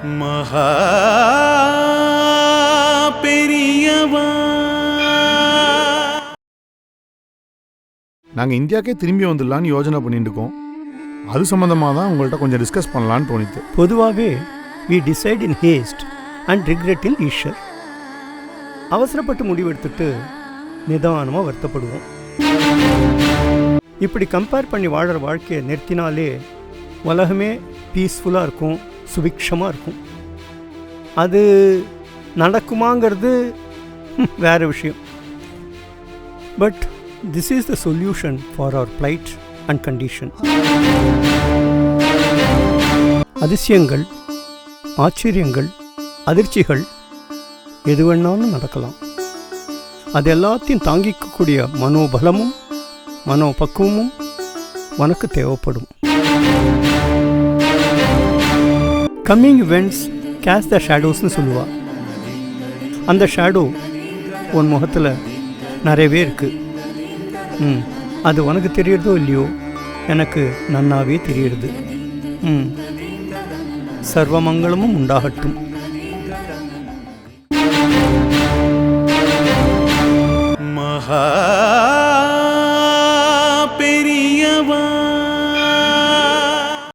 மகா பெரியவா. நாங்கள் இந்தியாவுக்கே திரும்பி வந்துடலான்னு யோஜனை பண்ணிட்டு இருக்கோம். அது சம்மந்தமாக தான் உங்கள்கிட்ட கொஞ்சம் டிஸ்கஸ் பண்ணலான்னு தோணித்து. பொதுவாகவே we decide in haste and regret in leisure. அவசரப்பட்டு முடிவெடுத்துட்டு நிதானமாக வருத்தப்படுவோம். இப்படி கம்பேர் பண்ணி வாழற வாழ்க்கையை நிறுத்தினாலே உலகமே பீஸ்ஃபுல்லாக இருக்கும், சுபிக்ஷமாக இருக்கும். அது நடக்குமாங்கிறது வேறு விஷயம். But this is the solution for our plight and condition. அதிசயங்கள், ஆச்சரியங்கள், அதிர்ச்சிகள் எது வேணாலும் நடக்கலாம். அது எல்லாத்தையும் தாங்கிக்கக்கூடிய மனோபலமும் மனோபக்குவமும் உனக்கு தேவைப்படும். கம்மிங் இவெண்ட்ஸ் கேஸ்ட் த ஷேடோஸ்னு சொல்லுவா. அந்த ஷேடோ உன் முகத்தில் நிறையவே இருக்குது. அது உனக்கு தெரியறதோ இல்லையோ, எனக்கு நன்னாவே தெரியுது. சர்வமங்களமும் உண்டாகட்டும்.